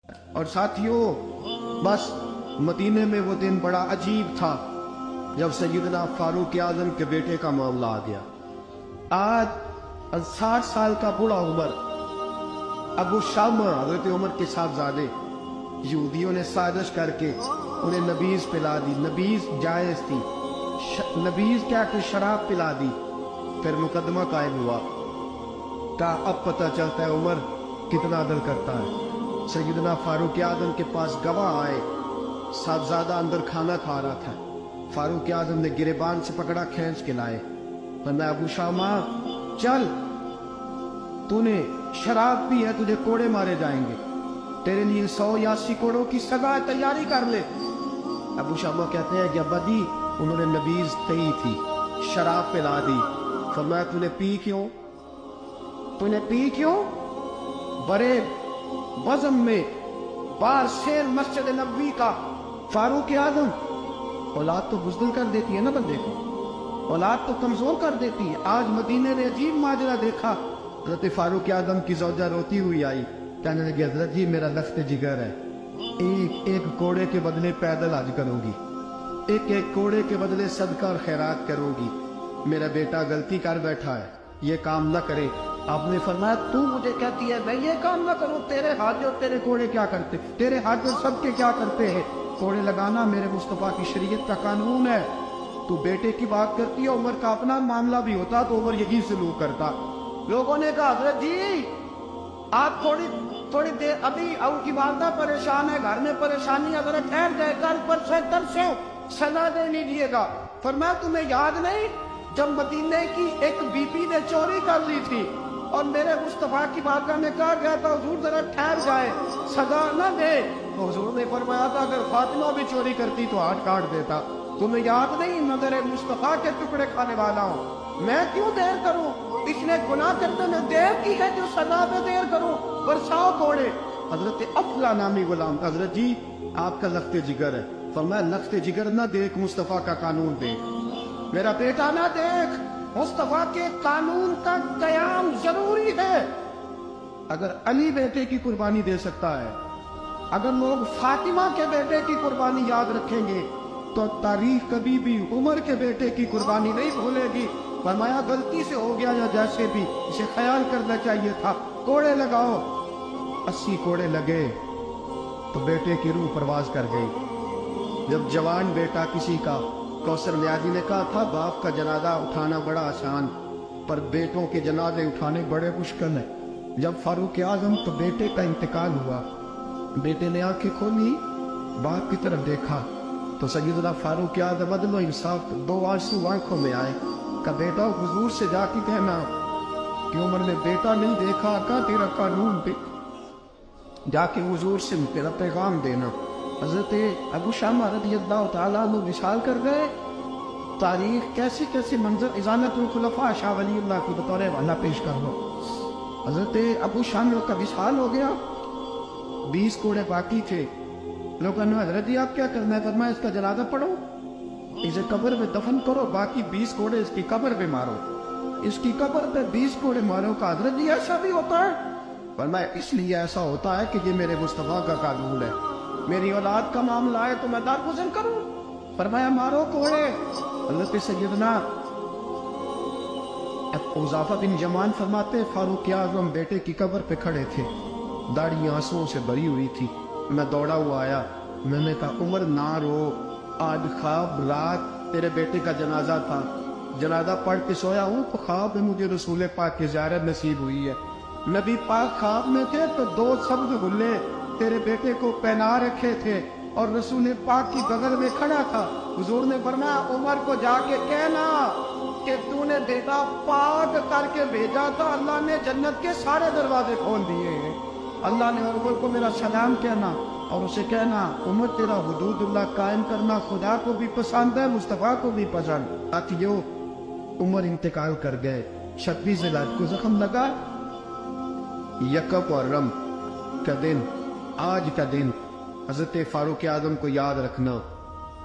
اور ساتھیوں، بس مدینے میں وہ دن بڑا عجیب تھا جب سیدنا فاروق اعظم کے بیٹے کا معاملہ آ گیا۔ آج 60 سال کا بوڑھا عمر ابو شامہ حضرت عمر کے صاحبزادے، یہودیوں نے سازش کر کے انہیں نبیذ پلا دی۔ نبیذ جائز تھی، نبیذ کیا کہ شراب پلا دی۔ پھر مقدمہ قائم ہوا کہ اب پتہ چلتا ہے عمر کتنا عدل کرتا ہے۔ سیدنا فاروق اعظم کے پاس گواہ آئے، صاحبزادہ اندر کھانا کھا رہا تھا، فاروق اعظم نے گریبان سے پکڑا، کھینچ کے لائے، فرمایا ابو شامہ چل، تو نے شراب پی ہے، تجھے کوڑے مارے جائیں گے، تیرے لیے 100 یا 80 کوڑوں کی سزا تیاری کر لے۔ ابو شامہ کہتے ہیں کہ ابا جی انہوں نے نبیذ کہی تھی، شراب پلا دی۔ فرمایا تو نے پی کیوں؟ تو نے پی کیوں؟ بڑے بزم میں بار شیر مسجد نبوی کا فاروق اعظم، اولاد تو بزدل کر دیتی ہے نا بندے کو، اولاد تو کمزور کر دیتی ہے۔ آج مدینے نے عجیب ماجرا دیکھا، حضرت فاروق اعظم کی زوجہ روتی ہوئی آئی، کہنے لگی حضرت جی میرا لخت جگر ہے، ایک کوڑے کے بدلے پیدل حج کروں گی، ایک کوڑے کے بدلے صدقہ اور خیرات کروں گی، میرا بیٹا غلطی کر بیٹھا ہے، یہ کام نہ کرے۔ آپ نے فرمایا تو مجھے کہتی ہے میں یہ کام نہ کروں، تیرے ہاتھ اور تیرے کوڑے کیا کرتے، تیرے ہاتھ اور سب کے کیا کرتے ہیں؟ کوڑے لگانا میرے مصطفیٰ کی شریعت کا قانون ہے۔ تو بیٹے کی بات کرتی ہے، عمر کا اپنا معاملہ بھی ہوتا تو عمر یہی سلوک کرتا۔ لوگوں نے کہا حضرت جی آپ تھوڑی دیر، ابھی ابو کی والدہ پریشان ہے، گھر میں پریشانی، حضرت ٹھہر جائے، کل پرسوں ترسوں سزا دے لیجیے گا۔ فرمایا تمہیں یاد نہیں جب مدینے کی ایک بی بی نے چوری کر لی تھی اور میرے مصطفیٰ کی بارگاہ میں کہا گیا تھا حضور ذرا ٹھہر جائے، سزا نہ دے، تو حضور نے فرمایا تھا اگر فاطمہ بھی چوری کرتی تو ہاتھ کاٹ دیتا۔ تمہیں یاد نہیں میں تیرے مصطفیٰ کے ٹکڑے کھانے والا ہوں، میں کیوں دیر کروں؟ اس نے گناہ کرنے میں دیر کی ہے جو سزا میں دیر کروں، برساؤ کوڑے۔ حضرت افلا نامی غلام، حضرت جی آپ کا لخت جگر ہے۔ فرمایا لخت جگر نہ دیکھ، مصطفیٰ کا قانون دیکھ، میرا بیٹا نہ دیکھ، مصطفیٰ کے قانون کا قیام ضروری ہے۔ اگر علی بیٹے کی قربانی دے سکتا ہے، اگر لوگ فاطمہ کے بیٹے کی قربانی یاد رکھیں گے تو تاریخ کبھی بھی عمر کے بیٹے کی قربانی نہیں بھولے گی۔ فرمایا غلطی سے ہو گیا یا جیسے بھی، اسے خیال کرنا چاہیے تھا، کوڑے لگاؤ۔ 80 کوڑے لگے تو بیٹے کی روح پرواز کر گئی۔ جب جوان بیٹا کسی کا، کوثر نیازی نے کہا تھا باپ کا جنازہ اٹھانا بڑا آسان پر بیٹوں کے جنازے اٹھانے بڑے مشکل ہیں۔ جب فاروق اعظم تو بیٹے کا انتقال ہوا، بیٹے نے آنکھیں کھولی، باپ کی طرف دیکھا تو سیدنا فاروق اعظم عدل و انصاف، 2 آنسو آنکھوں میں آئے کہ بیٹا حضور سے جا کے کہنا کہ عمر نے بیٹا نہیں دیکھا، کہ تیرا قانون پہ جا کے حضور سے تیرا پیغام دینا۔ حضرت ابو شامہ رضی اللہ تعالیٰ عنہ وصال کر گئے۔ تاریخ کیسے کیسے منظر ازالت الخلفاء شاہ ولی اللہ کی بطور حوالہ پیش کر دو۔ حضرت ابو شامہ کا وصال ہو گیا، 20 کوڑے باقی تھے۔ لوگوں نے حضرت جی آپ کیا کرنا ہے؟ فرمایا اس کا جنازہ پڑھو، اسے قبر میں دفن کرو، باقی 20 کوڑے اس کی قبر پہ مارو، اس کی قبر پہ 20 کوڑے مارو۔ کا حضرت جی ایسا بھی ہوتا ہے؟ فرمایا اس لیے ایسا ہوتا ہے کہ یہ میرے مصطفیٰ کا قانون ہے، میری اولاد کا معاملہ ہے تو میں درگزر کروں۔ فرمایا مارو کوڑے۔ حضرت سیدنا حذیفہ بن یمان فرماتے فاروق اعظم بیٹے کی قبر پہ کھڑے تھے، داڑھی آنسوؤں سے بھری ہوئی تھی۔ میں دوڑا ہوا آیا، میں نے کہا عمر نہ رو، آج خواب رات تیرے بیٹے کا جنازہ تھا، جنازہ پڑھ کے سویا ہوں تو خواب میں مجھے رسول پاک کی زیارت نصیب ہوئی ہے۔ نبی پاک خواب میں تھے تو 2 سبز غلے تیرے بیٹے کو پہنا رکھے تھے اور رسول پاک کی بغل میں کھڑا تھا۔ حضور نے فرمایا عمر کو جا کے کہنا کہ تو نے بیٹا پاک کر کے بھیجا تھا، اللہ نے جنت کے سارے دروازے کھول دیے ہیں۔ اللہ نے عمر کو میرا سلام کہنا اور اسے کہنا عمر تیرا حدود اللہ قائم کرنا خدا کو بھی پسند ہے، مصطفیٰ کو بھی پسند۔ ساتھیو عمر انتقال کر گئے، 26 ذوالحج کو زخم لگا۔ یکم محرم کا دن، آج کا دن حضرت فاروق اعظم کو یاد رکھنا،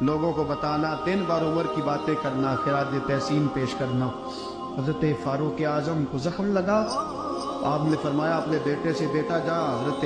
لوگوں کو بتانا، دن بار عمر کی باتیں کرنا، خراج تحسین پیش کرنا۔ حضرت فاروق اعظم کو زخم لگا، آپ نے فرمایا اپنے بیٹے سے بیٹا جا حضرت